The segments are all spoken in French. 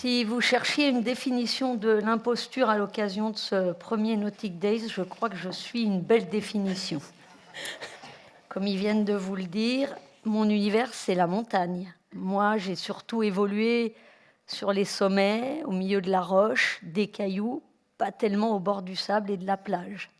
Si vous cherchiez une définition de l'imposture à l'occasion de ce premier Nautic Days, je crois que je suis une belle définition. Comme ils viennent de vous le dire, mon univers, c'est la montagne. Moi, j'ai surtout évolué sur les sommets, au milieu de la roche, des cailloux, pas tellement au bord du sable et de la plage.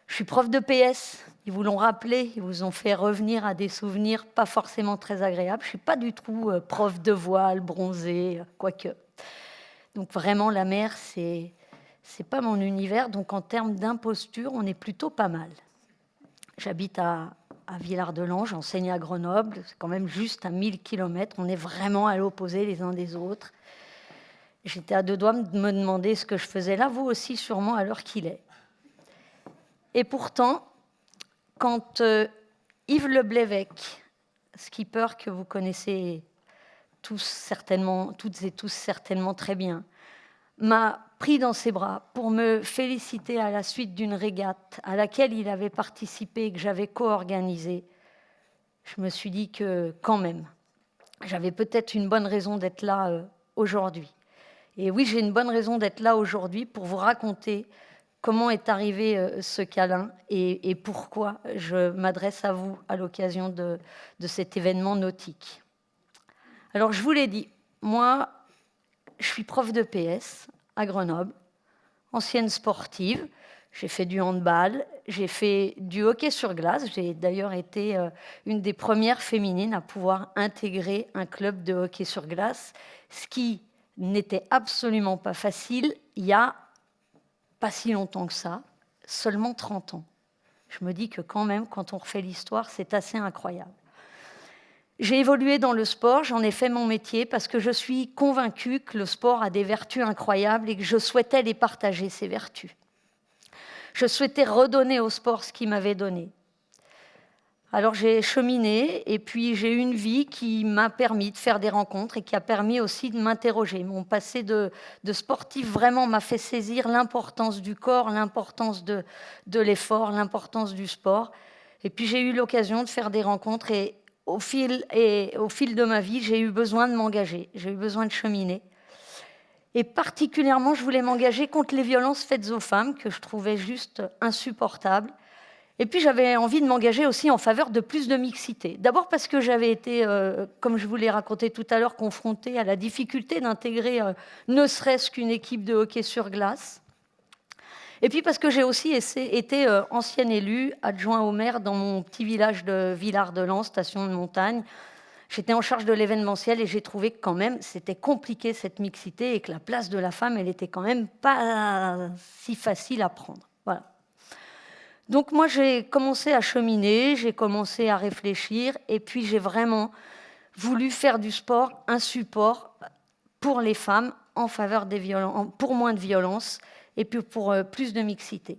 Je suis prof de PS, ils vous l'ont rappelé, ils vous ont fait revenir à des souvenirs pas forcément très agréables. Je ne suis pas du tout prof de voile, bronzé, quoique. Donc vraiment, la mer, c'est pas mon univers. Donc en termes d'imposture, on est plutôt pas mal. J'habite à Villard-de-Lans, j'enseigne à Grenoble, c'est quand même juste à 1000 km. On est vraiment à l'opposé les uns des autres. J'étais à deux doigts de me demander ce que je faisais là, vous aussi sûrement à l'heure qu'il est. Et pourtant, quand Yves Le Blévec, skipper que vous connaissez toutes et tous certainement très bien, m'a pris dans ses bras pour me féliciter à la suite d'une régate à laquelle il avait participé et que j'avais co-organisée, je me suis dit que quand même, j'avais peut-être une bonne raison d'être là aujourd'hui. Et oui, j'ai une bonne raison d'être là aujourd'hui pour vous raconter comment est arrivé ce câlin et pourquoi je m'adresse à vous à l'occasion de cet événement nautique. Alors, je vous l'ai dit, moi, je suis prof de PS à Grenoble, ancienne sportive. J'ai fait du handball, j'ai fait du hockey sur glace. J'ai d'ailleurs été une des premières féminines à pouvoir intégrer un club de hockey sur glace, ce qui n'était absolument pas facile il y a pas si longtemps que ça, seulement 30 ans. Je me dis que quand même, quand on refait l'histoire, c'est assez incroyable. J'ai évolué dans le sport, j'en ai fait mon métier parce que je suis convaincue que le sport a des vertus incroyables et que je souhaitais les partager, ces vertus. Je souhaitais redonner au sport ce qu'il m'avait donné. Alors j'ai cheminé et puis j'ai eu une vie qui m'a permis de faire des rencontres et qui a permis aussi de m'interroger. Mon passé de sportif vraiment m'a fait saisir l'importance du corps, l'importance de l'effort, l'importance du sport. Et puis j'ai eu l'occasion de faire des rencontres et au fil de ma vie, j'ai eu besoin de m'engager, j'ai eu besoin de cheminer. Et particulièrement, je voulais m'engager contre les violences faites aux femmes, que je trouvais juste insupportables. Et puis j'avais envie de m'engager aussi en faveur de plus de mixité. D'abord parce que j'avais été, comme je vous l'ai raconté tout à l'heure, confrontée à la difficulté d'intégrer ne serait-ce qu'une équipe de hockey sur glace. Et puis parce que j'ai aussi été ancienne élue, adjoint au maire dans mon petit village de Villard-de-Lans, station de montagne. J'étais en charge de l'événementiel et j'ai trouvé que quand même c'était compliqué cette mixité et que la place de la femme, elle était quand même pas si facile à prendre. Voilà. Donc moi, j'ai commencé à cheminer, j'ai commencé à réfléchir, et puis j'ai vraiment voulu faire du sport un support pour les femmes en faveur des violences, pour moins de violence et puis pour plus de mixité.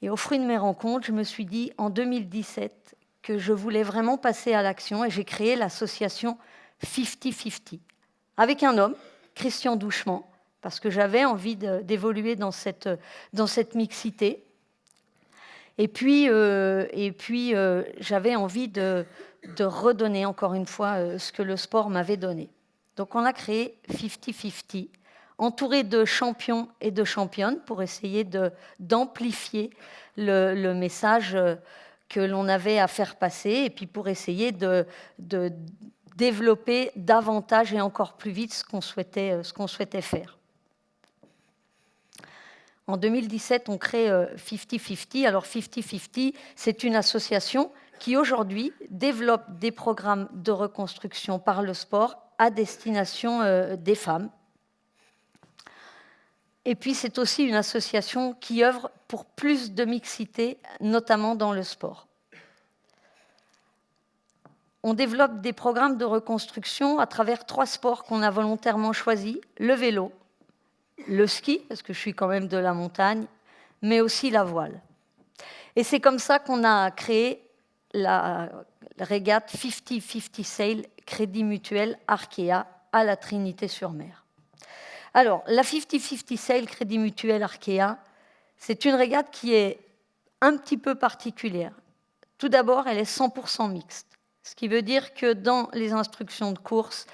Et au fruit de mes rencontres, je me suis dit en 2017 que je voulais vraiment passer à l'action et j'ai créé l'association 50-50 avec un homme, Christian Douchement, parce que j'avais envie d'évoluer dans cette mixité. Et puis j'avais envie de redonner encore une fois ce que le sport m'avait donné. Donc on a créé 50-50, entouré de champions et de championnes pour essayer d'amplifier le message que l'on avait à faire passer et puis pour essayer de développer davantage et encore plus vite ce qu'on souhaitait faire. En 2017, on crée 50-50. Alors 50-50, c'est une association qui aujourd'hui développe des programmes de reconstruction par le sport à destination des femmes. Et puis c'est aussi une association qui œuvre pour plus de mixité, notamment dans le sport. On développe des programmes de reconstruction à travers 3 sports qu'on a volontairement choisis, le vélo, le ski, parce que je suis quand même de la montagne, mais aussi la voile. Et c'est comme ça qu'on a créé la régate 50-50 Sail Crédit Mutuel Arkea à la Trinité-sur-Mer. Alors, la 50-50 Sail Crédit Mutuel Arkea, c'est une régate qui est un petit peu particulière. Tout d'abord, elle est 100% mixte, ce qui veut dire que dans les instructions de course,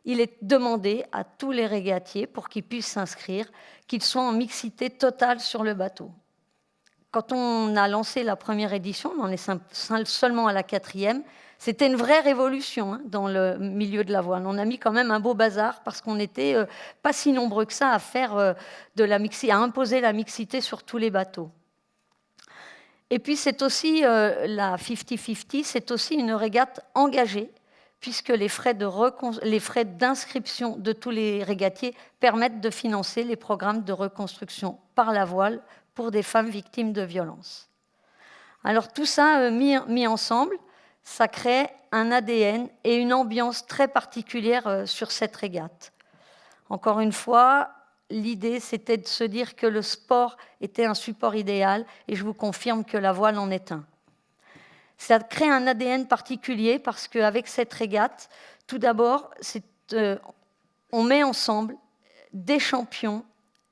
il est demandé à tous les régatiers, pour qu'ils puissent s'inscrire, qu'ils soient en mixité totale sur le bateau. Quand on a lancé la première édition, on en est seulement à la 4e, c'était une vraie révolution dans le milieu de la voile. On a mis quand même un beau bazar parce qu'on n'était pas si nombreux que ça à faire à imposer la mixité sur tous les bateaux. Et puis c'est aussi la 50-50, c'est aussi une régate engagée, puisque les frais d'inscription de tous les régatiers permettent de financer les programmes de reconstruction par la voile pour des femmes victimes de violences. Alors tout ça mis ensemble, ça crée un ADN et une ambiance très particulière sur cette régate. Encore une fois, l'idée c'était de se dire que le sport était un support idéal et je vous confirme que la voile en est un. Ça crée un ADN particulier parce qu'avec cette régate, tout d'abord, on met ensemble des champions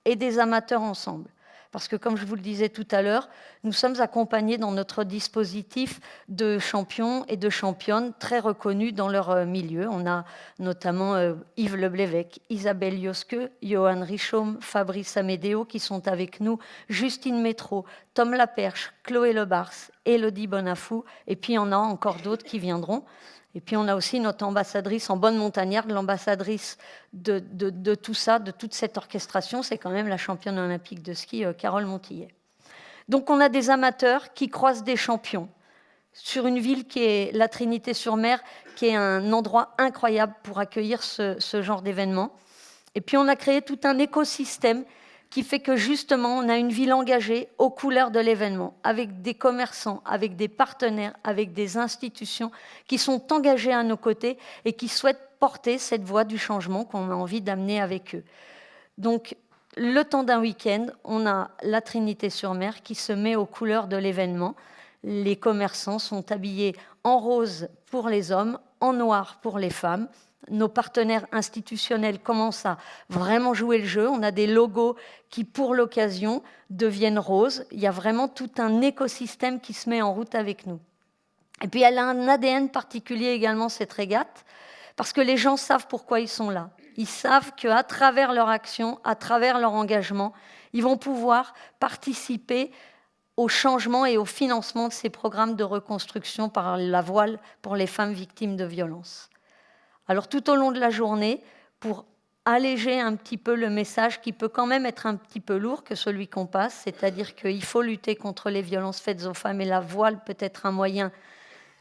et des amateurs ensemble. Parce que, comme je vous le disais tout à l'heure, nous sommes accompagnés dans notre dispositif de champions et de championnes très reconnus dans leur milieu. On a notamment Yves Leblévec, Isabelle Yoske, Johan Richaume, Fabrice Amédéo qui sont avec nous, Justine Métro, Tom Laperche, Chloé Lebars, Élodie Bonafou, et puis il y en a encore d'autres qui viendront. Et puis on a aussi notre ambassadrice en bonne montagnarde, l'ambassadrice de tout ça, de toute cette orchestration, c'est quand même la championne olympique de ski, Carole Montillet. Donc on a des amateurs qui croisent des champions sur une ville qui est la Trinité-sur-Mer, qui est un endroit incroyable pour accueillir ce genre d'événement. Et puis on a créé tout un écosystème qui fait que justement, on a une ville engagée aux couleurs de l'événement, avec des commerçants, avec des partenaires, avec des institutions qui sont engagés à nos côtés et qui souhaitent porter cette voie du changement qu'on a envie d'amener avec eux. Donc, le temps d'un week-end, on a la Trinité-sur-Mer qui se met aux couleurs de l'événement. Les commerçants sont habillés en rose pour les hommes, en noir pour les femmes. Nos partenaires institutionnels commencent à vraiment jouer le jeu. On a des logos qui, pour l'occasion, deviennent roses. Il y a vraiment tout un écosystème qui se met en route avec nous. Et puis, elle a un ADN particulier également, cette régate, parce que les gens savent pourquoi ils sont là. Ils savent qu'à travers leur action, à travers leur engagement, ils vont pouvoir participer au changement et au financement de ces programmes de reconstruction par la voile pour les femmes victimes de violences. Alors tout au long de la journée, pour alléger un petit peu le message qui peut quand même être un petit peu lourd que celui qu'on passe, c'est-à-dire qu'il faut lutter contre les violences faites aux femmes et la voile peut être un moyen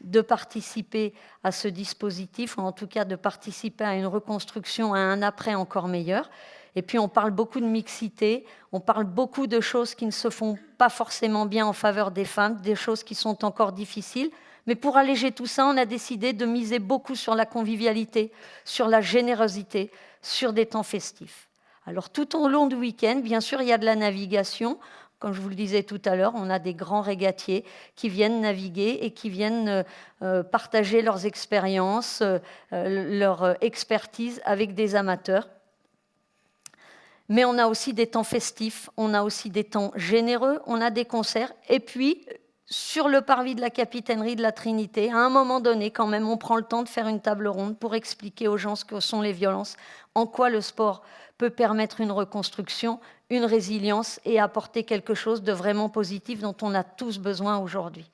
de participer à ce dispositif, ou en tout cas de participer à une reconstruction, à un après encore meilleur. Et puis on parle beaucoup de mixité, on parle beaucoup de choses qui ne se font pas forcément bien en faveur des femmes, des choses qui sont encore difficiles. Mais pour alléger tout ça, on a décidé de miser beaucoup sur la convivialité, sur la générosité, sur des temps festifs. Alors tout au long du week-end, bien sûr, il y a de la navigation. Comme je vous le disais tout à l'heure, on a des grands régatiers qui viennent naviguer et qui viennent partager leurs expériences, leur expertise avec des amateurs. Mais on a aussi des temps festifs, on a aussi des temps généreux, on a des concerts. Et puis, sur le parvis de la capitainerie de la Trinité, à un moment donné, quand même, on prend le temps de faire une table ronde pour expliquer aux gens ce que sont les violences, en quoi le sport peut permettre une reconstruction, une résilience et apporter quelque chose de vraiment positif dont on a tous besoin aujourd'hui.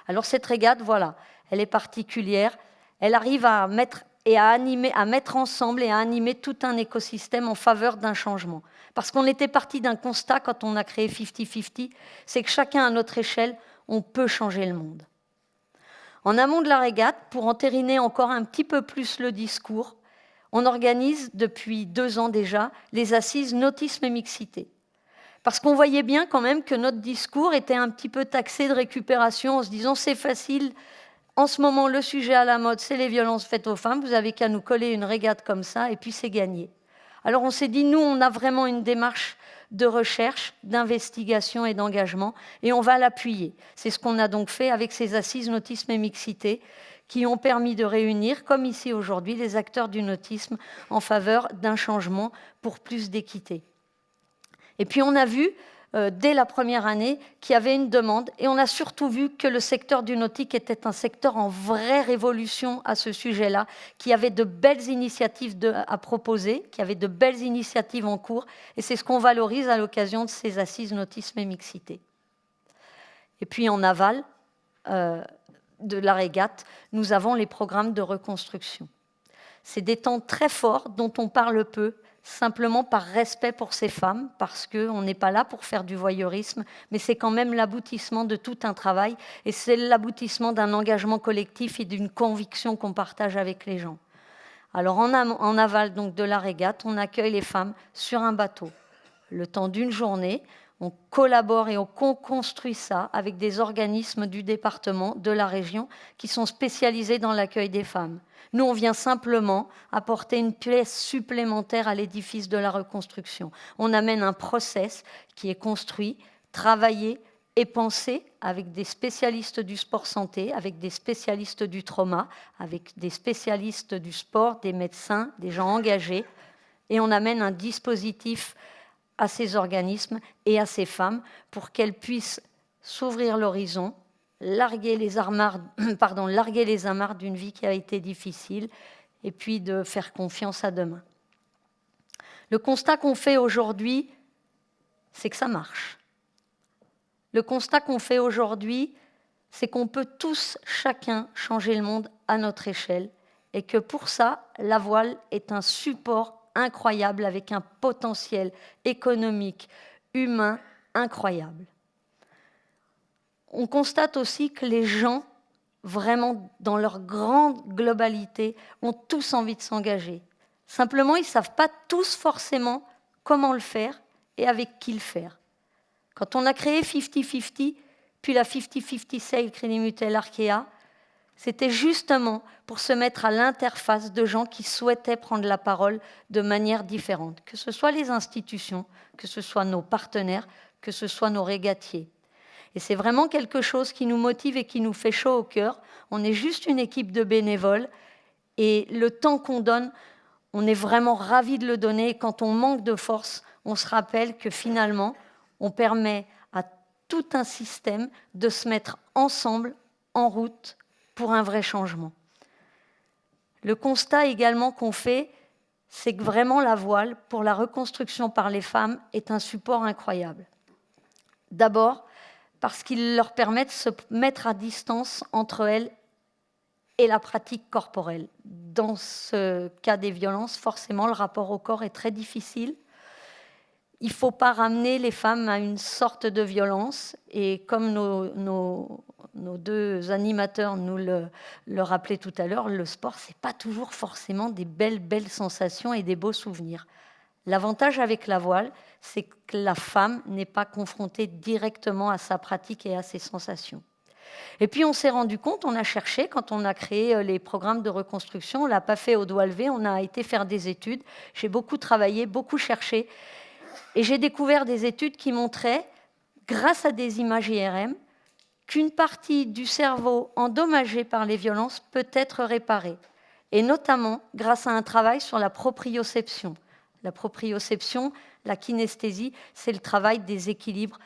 Alors cette régate, voilà, elle est particulière, elle arrive à mettre ensemble et à animer tout un écosystème en faveur d'un changement. Parce qu'on était parti d'un constat quand on a créé 50-50, c'est que chacun à notre échelle, on peut changer le monde. En amont de la régate, pour entériner encore un petit peu plus le discours, on organise depuis 2 ans déjà les assises nautisme et mixité. Parce qu'on voyait bien quand même que notre discours était un petit peu taxé de récupération en se disant c'est facile, en ce moment le sujet à la mode c'est les violences faites aux femmes, vous avez qu'à nous coller une régate comme ça et puis c'est gagné. Alors on s'est dit nous on a vraiment une démarche de recherche, d'investigation et d'engagement et on va l'appuyer. C'est ce qu'on a donc fait avec ces assises nautisme et mixité qui ont permis de réunir, comme ici aujourd'hui, les acteurs du nautisme en faveur d'un changement pour plus d'équité. Et puis on a vu dès la première année, qu'il y avait une demande. Et on a surtout vu que le secteur du nautique était un secteur en vraie révolution à ce sujet-là, qu'il y avait de belles initiatives à proposer, qu'il y avait de belles initiatives en cours. Et c'est ce qu'on valorise à l'occasion de ces assises nautisme et mixité. Et puis en aval de la régate, nous avons les programmes de reconstruction. C'est des temps très forts dont on parle peu, simplement par respect pour ces femmes, parce qu'on n'est pas là pour faire du voyeurisme, mais c'est quand même l'aboutissement de tout un travail, et c'est l'aboutissement d'un engagement collectif et d'une conviction qu'on partage avec les gens. Alors en aval donc, de la régate, on accueille les femmes sur un bateau. Le temps d'une journée, on collabore et on construit ça avec des organismes du département, de la région, qui sont spécialisés dans l'accueil des femmes. Nous, on vient simplement apporter une pièce supplémentaire à l'édifice de la reconstruction. On amène un process qui est construit, travaillé et pensé avec des spécialistes du sport santé, avec des spécialistes du trauma, avec des spécialistes du sport, des médecins, des gens engagés. Et on amène un dispositif à ces organismes et à ces femmes pour qu'elles puissent s'ouvrir l'horizon, larguer les amarres d'une vie qui a été difficile et puis de faire confiance à demain. Le constat qu'on fait aujourd'hui, c'est que ça marche. Le constat qu'on fait aujourd'hui, c'est qu'on peut tous, chacun, changer le monde à notre échelle et que pour ça, la voile est un support incroyable avec un potentiel économique, humain incroyable. On constate aussi que les gens, vraiment dans leur grande globalité, ont tous envie de s'engager. Simplement, ils ne savent pas tous forcément comment le faire et avec qui le faire. Quand on a créé 50-50, puis la 50-50 Sale Crédit Mutuel Arkea, c'était justement pour se mettre à l'interface de gens qui souhaitaient prendre la parole de manière différente, que ce soit les institutions, que ce soit nos partenaires, que ce soit nos régatiers. Et c'est vraiment quelque chose qui nous motive et qui nous fait chaud au cœur. On est juste une équipe de bénévoles et le temps qu'on donne, on est vraiment ravis de le donner. Et quand on manque de force, on se rappelle que finalement, on permet à tout un système de se mettre ensemble, en route, pour un vrai changement. Le constat également qu'on fait, c'est que vraiment la voile, pour la reconstruction par les femmes, est un support incroyable. D'abord, parce qu'il leur permet de se mettre à distance entre elles et la pratique corporelle. Dans ce cas des violences, forcément, le rapport au corps est très difficile. Il ne faut pas ramener les femmes à une sorte de violence. Et comme nos deux animateurs nous le rappelaient tout à l'heure, le sport, ce n'est pas toujours forcément des belles sensations et des beaux souvenirs. L'avantage avec la voile, c'est que la femme n'est pas confrontée directement à sa pratique et à ses sensations. Et puis on s'est rendu compte, on a cherché, quand on a créé les programmes de reconstruction, on ne l'a pas fait au doigt levé, on a été faire des études. J'ai beaucoup travaillé, beaucoup cherché. Et j'ai découvert des études qui montraient, grâce à des images IRM, qu'une partie du cerveau endommagé par les violences peut être réparée. Et notamment grâce à un travail sur la proprioception. La proprioception, la kinesthésie, c'est le travail des équilibres,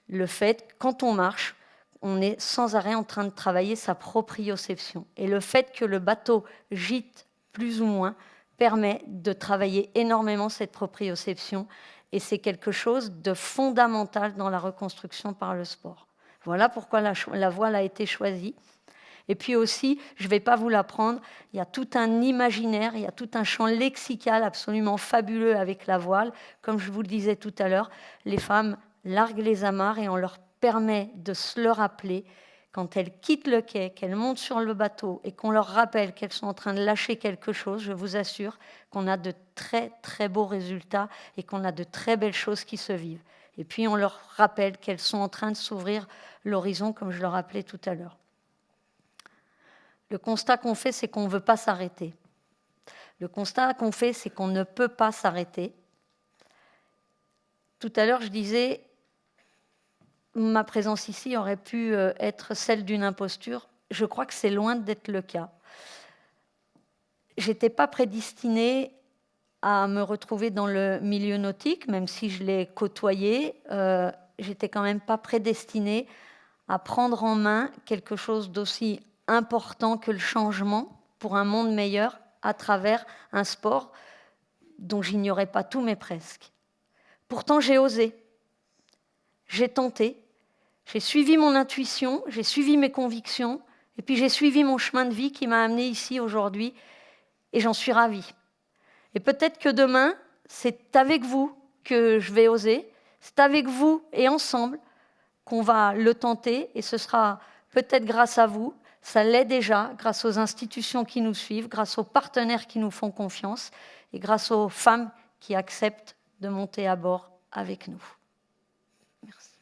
Le fait, quand on marche, on est sans arrêt en train de travailler sa proprioception. Et le fait que le bateau gîte plus ou moins permet de travailler énormément cette proprioception. Et c'est quelque chose de fondamental dans la reconstruction par le sport. Voilà pourquoi la voile a été choisie. Et puis aussi, je ne vais pas vous l'apprendre, il y a tout un imaginaire, il y a tout un champ lexical absolument fabuleux avec la voile. Comme je vous le disais tout à l'heure, les femmes larguent les amarres et on leur permet de se le rappeler quand elles quittent le quai, qu'elles montent sur le bateau et qu'on leur rappelle qu'elles sont en train de lâcher quelque chose. Je vous assure qu'on a de très très beaux résultats et qu'on a de très belles choses qui se vivent. Et puis on leur rappelle qu'elles sont en train de s'ouvrir l'horizon, comme je le rappelais tout à l'heure. Le constat qu'on fait, c'est qu'on ne veut pas s'arrêter. Le constat qu'on fait, c'est qu'on ne peut pas s'arrêter. Tout à l'heure, je disais, ma présence ici aurait pu être celle d'une imposture. Je crois que c'est loin d'être le cas. Je n'étais pas prédestinée à me retrouver dans le milieu nautique, même si je l'ai côtoyé. J'étais quand même pas prédestinée à prendre en main quelque chose d'aussi important que le changement pour un monde meilleur à travers un sport dont j'ignorais pas tout, mais presque. Pourtant, j'ai osé, j'ai tenté, j'ai suivi mon intuition, j'ai suivi mes convictions, et puis j'ai suivi mon chemin de vie qui m'a amené ici aujourd'hui, et j'en suis ravie. Et peut-être que demain, c'est avec vous que je vais oser, c'est avec vous et ensemble qu'on va le tenter, et ce sera peut-être grâce à vous, ça l'est déjà, grâce aux institutions qui nous suivent, grâce aux partenaires qui nous font confiance, et grâce aux femmes qui acceptent de monter à bord avec nous. Merci.